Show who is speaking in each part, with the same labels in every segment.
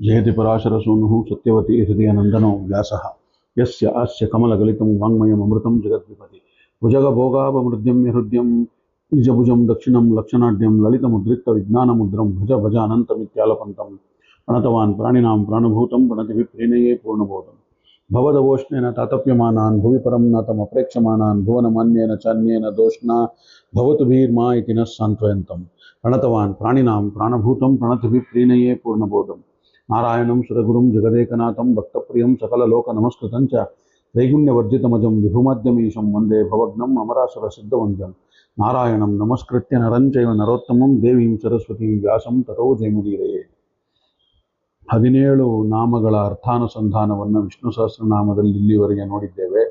Speaker 1: जयति पराशरसूनुः सत्यवती हृदयनन्दनो व्यासः यस्य आस्य कमलगलितं वाङ्मयममृतं जगद्विपति भुजगभोगावमृद्यम्य हृद्यं निजभुजं दक्षिणं लक्षणाढ्यं ललितमुद्रिक्तविज्ञानमुद्रं भज भज अनन्तमित्यालपन्तं प्रणतवान् प्राणिनां प्राणभूतं प्रणतिभिप्रीणये पूर्णबोधं भवदवोष्णेन तातप्यमानान् भुवि परं न तमप्रेक्षमाणान् भुवनमान्येन चान्येन दोष्णा भवतु भीर्मा इति नः सान्त्वयन्तं प्रणतवान् प्राणिनां प्राणभूतं प्रणतिभिप्रीणये पूर्णबोधं नारायणं सुरगुरुं जगदेकनाथं भक्तप्रियं सकललोकनमस्कृतं च त्रैगुण्यवर्जितमजं विभुमाद्यमीशं वन्दे भवग्नम् अमरासुरसिद्धवन्द्यं नारायणं नमस्कृत्य नरं चैव नरोत्तमं देवीं सरस्वतीं व्यासं ततो जयमुदीरये. 17 ನಾಮಗಳ ಅರ್ಥಾನುಸಂಧಾನವನ್ನು ವಿಷ್ಣು ಸಹಸ್ರನಾಮದಲ್ಲಿ ಇಲ್ಲಿವರೆಗೆ ನೋಡಿದ್ದೇವೆ.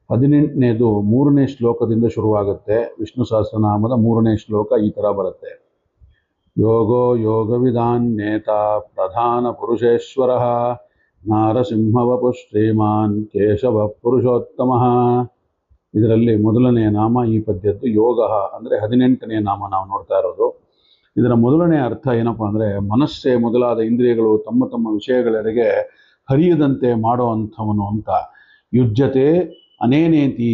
Speaker 1: 18ನೇದು 3ನೇ ಶ್ಲೋಕದಿಂದ ಶುರುವಾಗುತ್ತೆ. ವಿಷ್ಣು ಸಹಸ್ರನಾಮದ 3ನೇ ಶ್ಲೋಕ ಈ ಥರ ಬರುತ್ತೆ. ಯೋಗೋ ಯೋಗವಿದಾನ್ನೇತ ಪ್ರಧಾನ ಪುರುಷೇಶ್ವರಃ ನಾರಸಿಂಹವಪು ಶ್ರೀಮಾನ್ ಕೇಶವ ಪುರುಷೋತ್ತಮಃ. ಇದರಲ್ಲಿ ಮೊದಲನೇ ನಾಮ ಈ ಪದ್ಯದ್ದು ಯೋಗ ಅಂದರೆ 18ನೇ ನಾಮ ನಾವು ನೋಡ್ತಾ ಇರೋದು. ಇದರ ಮೊದಲನೇ ಅರ್ಥ ಏನಪ್ಪ ಅಂದರೆ ಮನಸ್ಸೇ ಮೊದಲಾದ ಇಂದ್ರಿಯಗಳು ತಮ್ಮ ತಮ್ಮ ವಿಷಯಗಳೆಡೆಗೆ ಹರಿಯದಂತೆ ಮಾಡೋ ಅಂಥವನು ಅಂತ. ಯುಜ್ಯತೆ ಅನೇನೇತಿ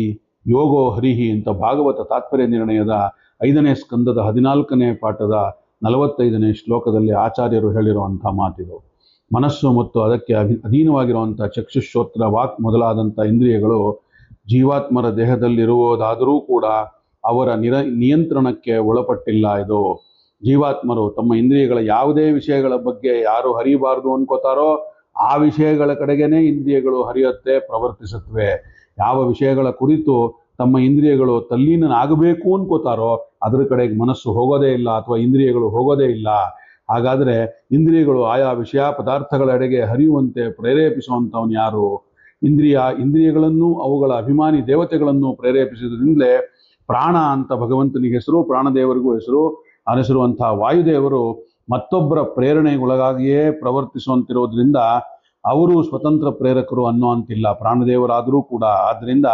Speaker 1: ಯೋಗೋ ಹರಿಹಿ ಅಂತ ಭಾಗವತ ತಾತ್ಪರ್ಯ ನಿರ್ಣಯದ 5ನೇ ಸ್ಕಂದದ 14ನೇ ಪಾಠದ 45ನೇ ಶ್ಲೋಕದಲ್ಲಿ ಆಚಾರ್ಯರು ಹೇಳಿರುವಂಥ ಮಾತಿದು. ಮನಸ್ಸು ಮತ್ತು ಅದಕ್ಕೆ ಅಧೀನವಾಗಿರುವಂಥ ಚಕ್ಷುಶ್ರೋತ್ರ ವಾಕ್ ಮೊದಲಾದಂಥ ಇಂದ್ರಿಯಗಳು ಜೀವಾತ್ಮರ ದೇಹದಲ್ಲಿರುವುದಾದರೂ ಕೂಡ ಅವರ ನಿಯಂತ್ರಣಕ್ಕೆ ಒಳಪಟ್ಟಿಲ್ಲ. ಇದು ಜೀವಾತ್ಮರು ತಮ್ಮ ಇಂದ್ರಿಯಗಳ ಯಾವುದೇ ವಿಷಯಗಳ ಬಗ್ಗೆ ಯಾರು ಹರಿಯಬಾರ್ದು ಅನ್ಕೋತಾರೋ ಆ ವಿಷಯಗಳ ಕಡೆಗೇನೆ ಇಂದ್ರಿಯಗಳು ಹರಿಯುತ್ತೆ, ಪ್ರವರ್ತಿಸುತ್ತವೆ. ಯಾವ ವಿಷಯಗಳ ಕುರಿತು ತಮ್ಮ ಇಂದ್ರಿಯಗಳು ತಲ್ಲೀನನಾಗಬೇಕು ಅನ್ಕೋತಾರೋ ಅದರ ಕಡೆಗೆ ಮನಸ್ಸು ಹೋಗೋದೇ ಇಲ್ಲ ಅಥವಾ ಇಂದ್ರಿಯಗಳು ಹೋಗೋದೇ ಇಲ್ಲ. ಹಾಗಾದರೆ ಇಂದ್ರಿಯಗಳು ಆಯಾ ವಿಷಯ ಪದಾರ್ಥಗಳೆಡೆಗೆ ಹರಿಯುವಂತೆ ಪ್ರೇರೇಪಿಸುವಂಥವನು ಯಾರು? ಇಂದ್ರಿಯಗಳನ್ನು ಅವುಗಳ ಅಭಿಮಾನಿ ದೇವತೆಗಳನ್ನು ಪ್ರೇರೇಪಿಸುವುದರಿಂದಲೇ ಪ್ರಾಣ ಅಂತ ಭಗವಂತನಿಗೆ ಹೆಸರು, ಪ್ರಾಣದೇವರಿಗೂ ಹೆಸರು. ಅನಿಸಿರುವಂತಹ ವಾಯುದೇವರು ಮತ್ತೊಬ್ಬರ ಪ್ರೇರಣೆಗೊಳಗಾಗಿಯೇ ಪ್ರವರ್ತಿಸುವಂತಿರೋದ್ರಿಂದ ಅವರು ಸ್ವತಂತ್ರ ಪ್ರೇರಕರು ಅನ್ನೋ ಅಂತಿಲ್ಲ ಪ್ರಾಣದೇವರಾದರೂ ಕೂಡ. ಆದ್ದರಿಂದ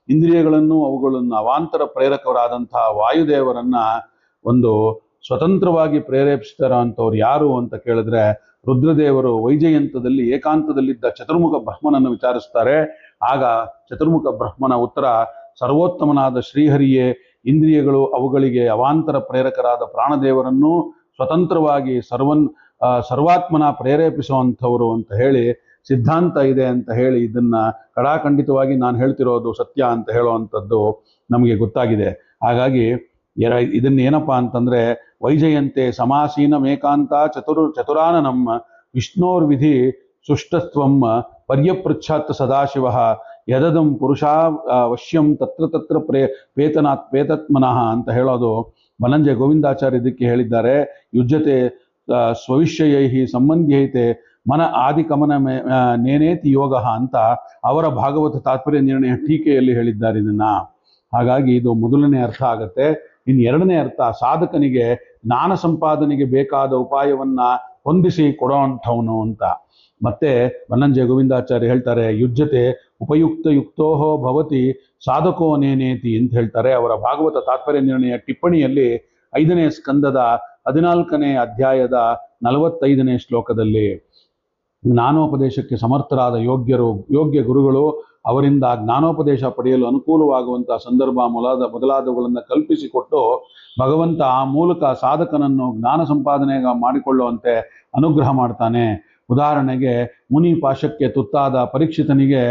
Speaker 1: ಇಂದ್ರಿಯಗಳನ್ನು ಅವುಗಳನ್ನು ಅವಾಂತರ ಪ್ರೇರಕರಾದಂತಹ ವಾಯುದೇವರನ್ನ ಒಂದು ಸ್ವತಂತ್ರವಾಗಿ ಪ್ರೇರೇಪಿಸ್ತಾರ ಅಂಥವ್ರು ಯಾರು ಅಂತ ಕೇಳಿದ್ರೆ ರುದ್ರದೇವರು ವೈಜಯಂತದಲ್ಲಿ ಏಕಾಂತದಲ್ಲಿದ್ದ ಚತುರ್ಮುಖ ಬ್ರಹ್ಮನನ್ನು ವಿಚಾರಿಸ್ತಾರೆ. ಆಗ ಚತುರ್ಮುಖ ಬ್ರಹ್ಮನ ಉತ್ತರ ಸರ್ವೋತ್ತಮನಾದ ಶ್ರೀಹರಿಯೇ ಇಂದ್ರಿಯಗಳು ಅವುಗಳಿಗೆ ಅವಾಂತರ ಪ್ರೇರಕರಾದ ಪ್ರಾಣದೇವರನ್ನು ಸ್ವತಂತ್ರವಾಗಿ ಸರ್ವಾತ್ಮನ ಪ್ರೇರೇಪಿಸುವಂಥವರು ಅಂತ ಹೇಳಿ ಸಿದ್ಧಾಂತ ಇದೆ ಅಂತ ಹೇಳಿ ಇದನ್ನ ಕಡಾಖಂಡಿತವಾಗಿ ನಾನು ಹೇಳ್ತಿರೋದು ಸತ್ಯ ಅಂತ ಹೇಳುವಂಥದ್ದು ನಮಗೆ ಗೊತ್ತಾಗಿದೆ. ಹಾಗಾಗಿ ಇದನ್ನ ಏನಪ್ಪಾ ಅಂತಂದ್ರೆ ವೈಜಯಂತೆ ಸಮಾಸೀನ ಮೇಕಾಂತ ಚತುರಾನನಂ ವಿಷ್ಣೋರ್ವಿಧಿ ಸುಷ್ಟತ್ವಂ ಪರ್ಯಪೃಚ್ಛಾತ್ ಸದಾಶಿವ ಯದದಂ ಪುರುಷಾ ವಶ್ಯಂ ತತ್ರ ತತ್ರ ಪೇತತ್ಮನಃ ಅಂತ ಹೇಳೋದು ಬನಂಜೆ ಗೋವಿಂದಾಚಾರ್ಯ ಇದಕ್ಕೆ ಹೇಳಿದ್ದಾರೆ. ಯುಜ್ಯತೆ ಸ್ವವಿಷ್ಯಯೈಹಿ ಸಂಬಂಧ್ಯೈತೆ ಮನ ಆದಿಕಮನ ನೇನೇತಿ ಯೋಗ ಅಂತ ಅವರ ಭಾಗವತ ತಾತ್ಪರ್ಯ ನಿರ್ಣಯ ಟೀಕೆಯಲ್ಲಿ ಹೇಳಿದ್ದಾರೆ ಇದನ್ನ. ಹಾಗಾಗಿ ಇದು ಮೊದಲನೇ ಅರ್ಥ ಆಗತ್ತೆ. ಇನ್ನು ಎರಡನೇ ಅರ್ಥ ಸಾಧಕನಿಗೆ ಜ್ಞಾನ ಸಂಪಾದನೆಗೆ ಬೇಕಾದ ಉಪಾಯವನ್ನ ಹೊಂದಿಸಿ ಕೊಡೋವಂಥವನು ಅಂತ. ಮತ್ತೆ ಬನ್ನಂಜೆ ಗೋವಿಂದಾಚಾರ್ಯ ಹೇಳ್ತಾರೆ ಯುಜ್ಯತೆ ಉಪಯುಕ್ತಯುಕ್ತೋಹೋ ಭವತಿ ಸಾಧಕೋ ನೇನೇತಿ ಅಂತ ಹೇಳ್ತಾರೆ ಅವರ ಭಾಗವತ ತಾತ್ಪರ್ಯ ನಿರ್ಣಯ ಟಿಪ್ಪಣಿಯಲ್ಲಿ 5ನೇ ಸ್ಕಂದದ 14ನೇ ಅಧ್ಯಾಯದ 45ನೇ ಶ್ಲೋಕದಲ್ಲಿ. ಜ್ಞಾನೋಪದೇಶಕ್ಕೆ ಸಮರ್ಥರಾದ ಯೋಗ್ಯ ಗುರುಗಳು ಅವರಿಂದ ಜ್ಞಾನೋಪದೇಶ ಪಡೆಯಲು ಅನುಕೂಲವಾಗುವಂತಹ ಸಂದರ್ಭ ಮೊದಲಾದವುಗಳನ್ನು ಕಲ್ಪಿಸಿಕೊಟ್ಟು ಭಗವಂತ ಆ ಮೂಲಕ ಸಾಧಕನನ್ನು ಜ್ಞಾನ ಸಂಪಾದನೆಗೆ ಮಾಡಿಕೊಳ್ಳುವಂತೆ ಅನುಗ್ರಹ ಮಾಡ್ತಾನೆ. ಉದಾಹರಣೆಗೆ ಮುನಿ ಪಾಶಕ್ಕೆ ತುತ್ತಾದ ಪರೀಕ್ಷಿತನಿಗೆ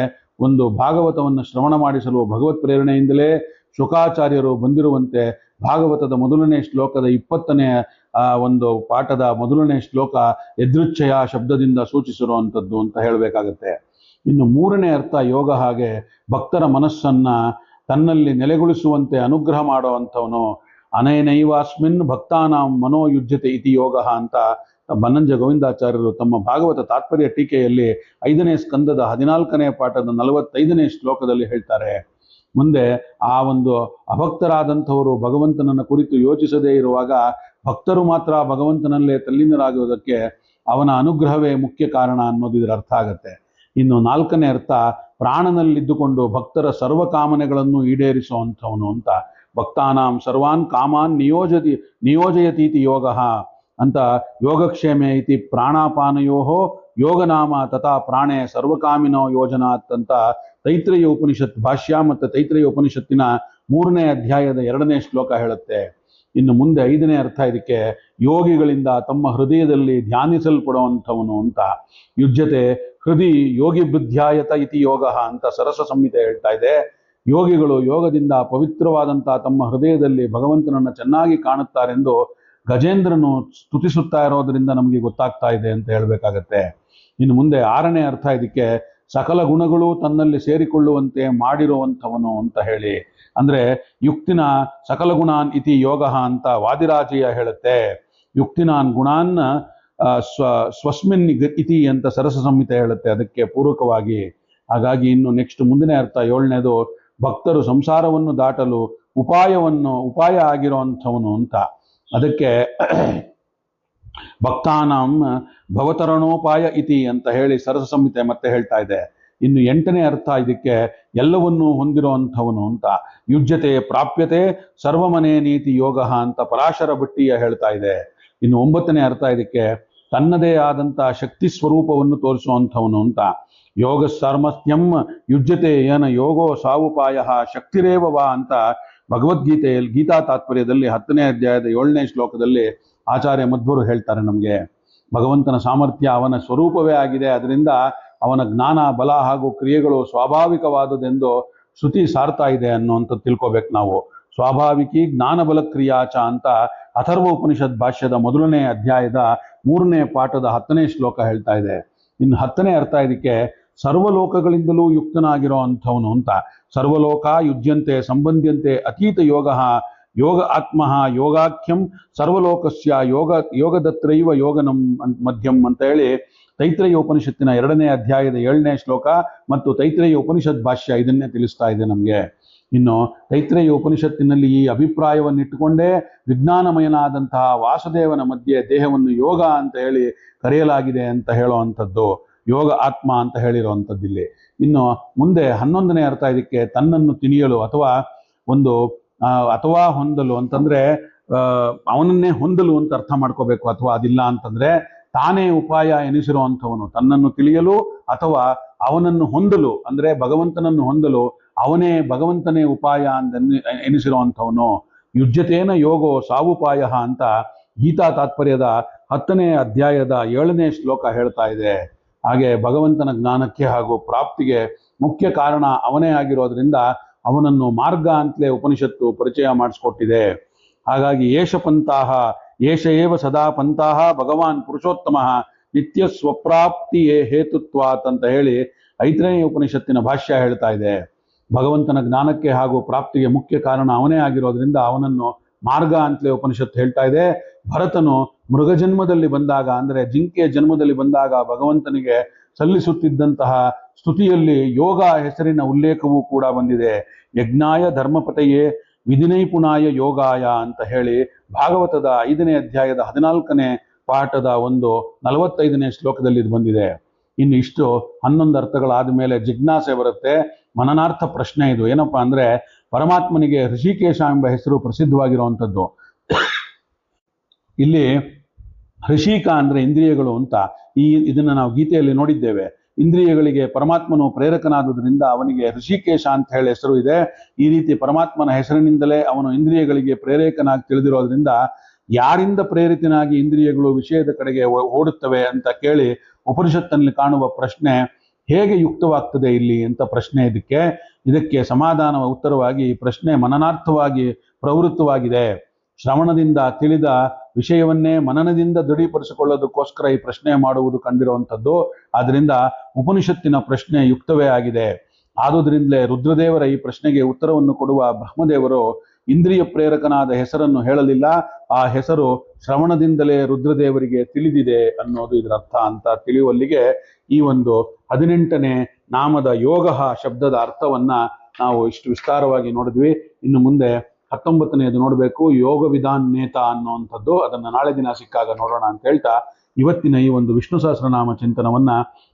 Speaker 1: ಒಂದು ಭಾಗವತವನ್ನು ಶ್ರವಣ ಮಾಡಿಸಲು ಭಗವತ್ ಪ್ರೇರಣೆಯಿಂದಲೇ ಶುಕಾಚಾರ್ಯರು ಬಂದಿರುವಂತೆ ಭಾಗವತದ ಮೊದಲನೇ ಶ್ಲೋಕದ 20ನೇ ಒಂದು ಪಾಠದ ಮೊದಲನೇ ಶ್ಲೋಕ ಯದೃಚ್ಛಯ ಶಬ್ದದಿಂದ ಸೂಚಿಸಿರುವಂಥದ್ದು ಅಂತ ಹೇಳಬೇಕಾಗತ್ತೆ. ಇನ್ನು ಮೂರನೇ ಅರ್ಥ ಯೋಗ ಹಾಗೆ ಭಕ್ತರ ಮನಸ್ಸನ್ನ ತನ್ನಲ್ಲಿ ನೆಲೆಗೊಳಿಸುವಂತೆ ಅನುಗ್ರಹ ಮಾಡುವಂಥವನು. ಅನೇನೈವಾಸ್ಮಿನ್ ಭಕ್ತಾನಾಂ ಮನೋಯುಜ್ಯತೆ ಇತಿ ಯೋಗ ಅಂತ ಬನ್ನಂಜ ಗೋವಿಂದಾಚಾರ್ಯರು ತಮ್ಮ ಭಾಗವತ ತಾತ್ಪರ್ಯ ಟೀಕೆಯಲ್ಲಿ 5ನೇ ಸ್ಕಂದದ 14ನೇ ಪಾಠದ 45ನೇ ಶ್ಲೋಕದಲ್ಲಿ ಹೇಳ್ತಾರೆ. ಮುಂದೆ ಆ ಒಂದು ಅಭಕ್ತರಾದಂಥವರು ಭಗವಂತನನ್ನ ಕುರಿತು ಯೋಚಿಸದೇ ಇರುವಾಗ ಭಕ್ತರು ಮಾತ್ರ ಭಗವಂತನಲ್ಲೇ ತಲ್ಲೀನರಾಗುವುದಕ್ಕೆ ಅವನ ಅನುಗ್ರಹವೇ ಮುಖ್ಯ ಕಾರಣ ಅನ್ನೋದು ಇದರ ಅರ್ಥ ಆಗತ್ತೆ. ಇನ್ನು 4ನೇ ಅರ್ಥ ಪ್ರಾಣನಲ್ಲಿದ್ದುಕೊಂಡು ಭಕ್ತರ ಸರ್ವ ಕಾಮನೆಗಳನ್ನು ಈಡೇರಿಸುವಂಥವನು ಅಂತ. ಭಕ್ತಾನಾಂ ಸರ್ವಾನ್ ಕಾಮಾನ್ ನಿಯೋಜಯತೀತಿ ಯೋಗ ಅಂತ ಯೋಗಕ್ಷೇಮೆ ಇತಿ ಪ್ರಾಣಾಪಾನಯೋ ಯೋಗನಾಮ ತಥಾ ಪ್ರಾಣೇ ಸರ್ವಕಾಮಿನೋ ಯೋಜನಾತ್ ಅಂತ ತೈತ್ರೇಯ ಉಪನಿಷತ್ ಭಾಷ್ಯ ಮತ್ತು ತೈತ್ರೇಯ ಉಪನಿಷತ್ತಿನ 3ನೇ ಅಧ್ಯಾಯದ 2ನೇ ಶ್ಲೋಕ ಹೇಳುತ್ತೆ. ಇನ್ನು ಮುಂದೆ 5ನೇ ಅರ್ಥ ಇದಕ್ಕೆ ಯೋಗಿಗಳಿಂದ ತಮ್ಮ ಹೃದಯದಲ್ಲಿ ಧ್ಯಾನಿಸಲ್ಪಡುವಂಥವನು ಅಂತ. ಯುಜ್ಯತೆ ಹೃದಯ ಯೋಗಿ ಬುದ್ಧ್ಯಾಯತ ಇತಿ ಯೋಗ ಅಂತ ಸರಸ ಸಂಹಿತೆ ಹೇಳ್ತಾ ಇದೆ. ಯೋಗಿಗಳು ಯೋಗದಿಂದ ಪವಿತ್ರವಾದಂತಹ ತಮ್ಮ ಹೃದಯದಲ್ಲಿ ಭಗವಂತನನ್ನು ಚೆನ್ನಾಗಿ ಕಾಣುತ್ತಾರೆಂದು ಗಜೇಂದ್ರನು ಸ್ತುತಿಸುತ್ತಾ ಇರೋದ್ರಿಂದ ನಮಗೆ ಗೊತ್ತಾಗ್ತಾ ಇದೆ ಅಂತ ಹೇಳಬೇಕಾಗತ್ತೆ. ಇನ್ನು ಮುಂದೆ 6ನೇ ಅರ್ಥ ಇದಕ್ಕೆ ಸಕಲ ಗುಣಗಳು ತನ್ನಲ್ಲಿ ಸೇರಿಕೊಳ್ಳುವಂತೆ ಮಾಡಿರುವಂಥವನು ಅಂತ ಹೇಳಿ, ಅಂದ್ರೆ ಯುಕ್ತಿನ ಸಕಲ ಗುಣಾನ್ ಇತಿ ಯೋಗ ಅಂತ ವಾದಿರಾಜೀಯ ಹೇಳುತ್ತೆ. ಯುಕ್ತಿನಾನ್ ಗುಣಾನ್ ಸ್ವಸ್ಮಿನ್ ಇತಿ ಅಂತ ಸರಸ ಸಂಹಿತೆ ಹೇಳುತ್ತೆ ಅದಕ್ಕೆ ಪೂರಕವಾಗಿ. ಹಾಗಾಗಿ ಇನ್ನು ನೆಕ್ಸ್ಟ್ ಮುಂದಿನ ಅರ್ಥ 7ನೇದು ಭಕ್ತರು ಸಂಸಾರವನ್ನು ದಾಟಲು ಉಪಾಯ ಆಗಿರುವಂಥವನು ಅಂತ. ಅದಕ್ಕೆ ಭಕ್ತಾನಾಂ ಭವತರಣೋಪಾಯ ಇತಿ ಅಂತ ಹೇಳಿ ಸರಸ ಸಂಹಿತೆ ಮತ್ತೆ ಹೇಳ್ತಾ ಇದೆ. ಇನ್ನು 8ನೇ ಅರ್ಥ ಇದಕ್ಕೆ ಎಲ್ಲವನ್ನೂ ಹೊಂದಿರುವಂಥವನು ಅಂತ. ಯುಜ್ಯತೆ ಪ್ರಾಪ್ಯತೆ ಸರ್ವಮನೆ ನೀತಿ ಯೋಗ ಅಂತ ಪರಾಶರ ಭಟ್ಟಿಯ ಹೇಳ್ತಾ ಇದೆ. ಇನ್ನು 9ನೇ ಅರ್ಥ ಇದಕ್ಕೆ ತನ್ನದೇ ಆದಂತಹ ಶಕ್ತಿ ಸ್ವರೂಪವನ್ನು ತೋರಿಸುವಂಥವನು ಅಂತ. ಯೋಗ ಸಾಮರ್ಥ್ಯಂ ಯುಜ್ಯತೆ ಏನ ಯೋಗೋ ಸಾವುಪಾಯ ಶಕ್ತಿರೇವ ಅಂತ ಭಗವದ್ಗೀತೆಯಲ್ಲಿ ಗೀತಾ ತಾತ್ಪರ್ಯದಲ್ಲಿ 10ನೇ ಅಧ್ಯಾಯದ 7ನೇ ಶ್ಲೋಕದಲ್ಲಿ ಆಚಾರ್ಯ ಮಧ್ವರು ಹೇಳ್ತಾರೆ. ನಮಗೆ ಭಗವಂತನ ಸಾಮರ್ಥ್ಯ ಅವನ ಸ್ವರೂಪವೇ ಆಗಿದೆ, ಅದರಿಂದ ಅವನ ಜ್ಞಾನ ಬಲ ಹಾಗೂ ಕ್ರಿಯೆಗಳು ಸ್ವಾಭಾವಿಕವಾದುದೆಂದು ಶ್ರುತಿ ಸಾರ್ತಾ ಇದೆ ಅನ್ನುವಂಥದ್ದು ತಿಳ್ಕೊಬೇಕು ನಾವು. ಸ್ವಾಭಾವಿಕಿ ಜ್ಞಾನ ಬಲ ಕ್ರಿಯಾಚ ಅಂತ ಅಥರ್ವ ಉಪನಿಷತ್ ಭಾಷ್ಯದ 1ನೇ ಅಧ್ಯಾಯದ 3ನೇ ಪಾಠದ 10ನೇ ಶ್ಲೋಕ ಹೇಳ್ತಾ ಇದೆ. ಇನ್ನು 10ನೇ ಅರ್ಥ ಇದಕ್ಕೆ ಸರ್ವಲೋಕಗಳಿಂದಲೂ ಯುಕ್ತನಾಗಿರೋ ಅಂಥವನು ಅಂತ. ಸರ್ವಲೋಕ ಯುಜ್ಯಂತೆ ಸಂಬಂಧ್ಯಂತೆ ಅತೀತ ಯೋಗ ಯೋಗ ಆತ್ಮ ಯೋಗಾಖ್ಯಂ ಸರ್ವಲೋಕಸ್ಯ ಯೋಗದತ್ರೈವ ಯೋಗನಂ ಮಧ್ಯಂ ಅಂತ ಹೇಳಿ ತೈತ್ರೇಯ ಉಪನಿಷತ್ತಿನ 2ನೇ ಅಧ್ಯಾಯದ 7ನೇ ಶ್ಲೋಕ ಮತ್ತು ತೈತ್ರೇಯ ಉಪನಿಷತ್ ಭಾಷ್ಯ ಇದನ್ನೇ ತಿಳಿಸ್ತಾ ಇದೆ ನಮಗೆ. ಇನ್ನು ತೈತ್ರೇಯ ಉಪನಿಷತ್ತಿನಲ್ಲಿ ಈ ಅಭಿಪ್ರಾಯವನ್ನಿಟ್ಟುಕೊಂಡೇ ವಿಜ್ಞಾನಮಯನಾದಂತಹ ವಾಸುದೇವನ ಮಧ್ಯೆ ದೇಹವನ್ನು ಯೋಗ ಅಂತ ಹೇಳಿ ಕರೆಯಲಾಗಿದೆ ಅಂತ ಹೇಳುವಂಥದ್ದು, ಯೋಗ ಆತ್ಮ ಅಂತ ಹೇಳಿರುವಂಥದ್ದು ಇಲ್ಲಿ. ಇನ್ನು ಮುಂದೆ 11ನೇ ಅರ್ಥ ಇದಕ್ಕೆ ತನ್ನನ್ನು ತಿಳಿಯಲು ಅಥವಾ ಹೊಂದಲು ಅಂತಂದ್ರೆ ಅವನನ್ನೇ ಹೊಂದಲು ಅಂತ ಅರ್ಥ ಮಾಡ್ಕೋಬೇಕು. ಅಥವಾ ಅದಿಲ್ಲ ಅಂತಂದ್ರೆ ತಾನೇ ಉಪಾಯ ಎನಿಸಿರುವಂಥವನು, ತನ್ನನ್ನು ತಿಳಿಯಲು ಅಥವಾ ಅವನನ್ನು ಹೊಂದಲು ಅಂದ್ರೆ ಭಗವಂತನನ್ನು ಹೊಂದಲು ಭಗವಂತನೇ ಉಪಾಯ ಅಂತ ಎನಿಸಿರುವಂಥವನು. ಯುಜ್ಯತೇನ ಯೋಗೋ ಸಾವುಪಾಯ ಅಂತ ಗೀತಾ ತಾತ್ಪರ್ಯದ 10ನೇ ಅಧ್ಯಾಯದ 7ನೇ ಶ್ಲೋಕ ಹೇಳ್ತಾ ಇದೆ. ಹಾಗೆ ಭಗವಂತನ ಜ್ಞಾನಕ್ಕೆ ಹಾಗೂ ಪ್ರಾಪ್ತಿಗೆ ಮುಖ್ಯ ಕಾರಣ ಅವನೇ ಆಗಿರೋದ್ರಿಂದ ಅವನನ್ನು ಮಾರ್ಗ ಅಂತಲೇ ಉಪನಿಷತ್ತು ಪರಿಚಯ ಮಾಡಿಸ್ಕೊಟ್ಟಿದೆ. ಹಾಗಾಗಿ ಏಷ ಪಂಥಾಹ ಏಷ ಏವ ಸದಾ ಪಂಥಾಹ ಭಗವಾನ್ ಪುರುಷೋತ್ತಮ ನಿತ್ಯ ಸ್ವಪ್ರಾಪ್ತಿ ಹೇತುತ್ವಾತ್ ಅಂತ ಹೇಳಿ ಐತರೇಯ ಉಪನಿಷತ್ತಿನ ಭಾಷ್ಯ ಹೇಳ್ತಾ ಇದೆ. ಭಗವಂತನ ಜ್ಞಾನಕ್ಕೆ ಹಾಗೂ ಪ್ರಾಪ್ತಿಗೆ ಮುಖ್ಯ ಕಾರಣ ಅವನೇ ಆಗಿರೋದ್ರಿಂದ ಅವನನ್ನು ಮಾರ್ಗ ಅಂತಲೇ ಉಪನಿಷತ್ತು ಹೇಳ್ತಾ ಇದೆ. ಭರತನು ಮೃಗ ಜನ್ಮದಲ್ಲಿ ಬಂದಾಗ ಅಂದ್ರೆ ಜಿಂಕೆಯ ಜನ್ಮದಲ್ಲಿ ಬಂದಾಗ ಭಗವಂತನಿಗೆ ಸಲ್ಲಿಸುತ್ತಿದ್ದಂತಹ ಸ್ತುತಿಯಲ್ಲಿ ಯೋಗ ಹೆಸರಿನ ಉಲ್ಲೇಖವೂ ಕೂಡ ಬಂದಿದೆ. ಯಜ್ಞಾಯ ಧರ್ಮಪತೆಯೇ ವಿಧಿನೈಪುಣಾಯ ಯೋಗಾಯ ಅಂತ ಹೇಳಿ ಭಾಗವತದ 5ನೇ ಅಧ್ಯಾಯದ 14ನೇ ಪಾಠದ 45ನೇ ಶ್ಲೋಕದಲ್ಲಿ ಇದು ಬಂದಿದೆ. ಇನ್ನು ಇಷ್ಟು 11 ಅರ್ಥಗಳಾದ ಮೇಲೆ ಜಿಜ್ಞಾಸೆ ಬರುತ್ತೆ. ಮನನಾರ್ಥ ಪ್ರಶ್ನೆ ಇದು. ಏನಪ್ಪಾ ಅಂದ್ರೆ ಪರಮಾತ್ಮನಿಗೆ ಋಷಿಕೇಶ ಎಂಬ ಹೆಸರು ಪ್ರಸಿದ್ಧವಾಗಿರುವಂಥದ್ದು. ಇಲ್ಲಿ ಋಷಿಕ ಅಂದ್ರೆ ಇಂದ್ರಿಯಗಳು ಅಂತ. ಇದನ್ನ ನಾವು ಗೀತೆಯಲ್ಲಿ ನೋಡಿದ್ದೇವೆ. ಇಂದ್ರಿಯಗಳಿಗೆ ಪರಮಾತ್ಮನು ಪ್ರೇರಕನಾದುದರಿಂದ ಅವನಿಗೆ ಋಷಿಕೇಶ ಅಂತ ಹೇಳಿ ಹೆಸರು ಇದೆ. ಈ ರೀತಿ ಪರಮಾತ್ಮನ ಹೆಸರಿನಿಂದಲೇ ಅವನು ಇಂದ್ರಿಯಗಳಿಗೆ ಪ್ರೇರಕನಾಗಿ ತಿಳಿದಿರೋದ್ರಿಂದ ಯಾರಿಂದ ಪ್ರೇರಿತನಾಗಿ ಇಂದ್ರಿಯಗಳು ವಿಷಯದ ಕಡೆಗೆ ಓಡುತ್ತವೆ ಅಂತ ಕೇಳಿ ಉಪನಿಷತ್ತಿನಲ್ಲಿ ಕಾಣುವ ಪ್ರಶ್ನೆ ಹೇಗೆ ಯುಕ್ತವಾಗ್ತದೆ ಇಲ್ಲಿ ಅಂತ ಪ್ರಶ್ನೆ. ಇದಕ್ಕೆ ಸಮಾಧಾನ ಉತ್ತರವಾಗಿ ಪ್ರಶ್ನೆ ಮನನಾರ್ಥವಾಗಿ ಪ್ರವೃತ್ತವಾಗಿದೆ. ಶ್ರವಣದಿಂದ ತಿಳಿದ ವಿಷಯವನ್ನೇ ಮನನದಿಂದ ದೃಢೀಪಡಿಸಿಕೊಳ್ಳೋದಕ್ಕೋಸ್ಕರ ಈ ಪ್ರಶ್ನೆ ಮಾಡುವುದು ಕಂಡಿರುವಂಥದ್ದು. ಆದ್ದರಿಂದ ಉಪನಿಷತ್ತಿನ ಪ್ರಶ್ನೆ ಯುಕ್ತವೇ ಆಗಿದೆ. ಆದುದರಿಂದಲೇ ರುದ್ರದೇವರ ಈ ಪ್ರಶ್ನೆಗೆ ಉತ್ತರವನ್ನು ಕೊಡುವ ಬ್ರಹ್ಮದೇವರು ಇಂದ್ರಿಯ ಪ್ರೇರಕನಾದ ಹೆಸರನ್ನು ಹೇಳಲಿಲ್ಲ. ಆ ಹೆಸರು ಶ್ರವಣದಿಂದಲೇ ರುದ್ರದೇವರಿಗೆ ತಿಳಿದಿದೆ ಅನ್ನೋದು ಇದರ ಅರ್ಥ ಅಂತ ತಿಳಿಯುವಲ್ಲಿಗೆ ಈ 18ನೇ ನಾಮದ ಯೋಗ ಶಬ್ದದ ಅರ್ಥವನ್ನ ನಾವು ಇಷ್ಟು ವಿಸ್ತಾರವಾಗಿ ನೋಡಿದ್ವಿ. ಇನ್ನು ಮುಂದೆ 19ನೇದು ನೋಡಬೇಕು, ಯೋಗ ವಿಧಾನ್ ನೇತ ಅನ್ನುವಂಥದ್ದು. ಅದನ್ನು ನಾಳೆ ದಿನ ಸಿಕ್ಕಾಗ ನೋಡೋಣ ಅಂತ ಹೇಳ್ತಾ ಇವತ್ತಿನ ಈ ವಿಷ್ಣು ಸಹಸ್ರನಾಮ ಚಿಂತನವನ್ನ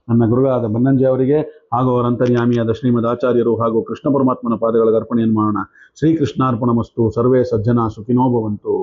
Speaker 1: ನನ್ನ ಗುರುಗಳಾದ ಬನ್ನಂಜೆ ಅವರಿಗೆ ಹಾಗೂ ಅವರ ಅಂತರ್ಯಾಮಿಯಾದ ಶ್ರೀಮದ್ ಆಚಾರ್ಯರು ಹಾಗೂ ಕೃಷ್ಣ ಪರಮಾತ್ಮನ ಪಾದಗಳಿಗೆ ಅರ್ಪಣೆಯನ್ನು ಮಾಡೋಣ. ಶ್ರೀಕೃಷ್ಣಾರ್ಪಣಮಸ್ತು. ಸರ್ವೇ ಸಜ್ಜನ ಸುಖಿನೋ ಭವಂತು.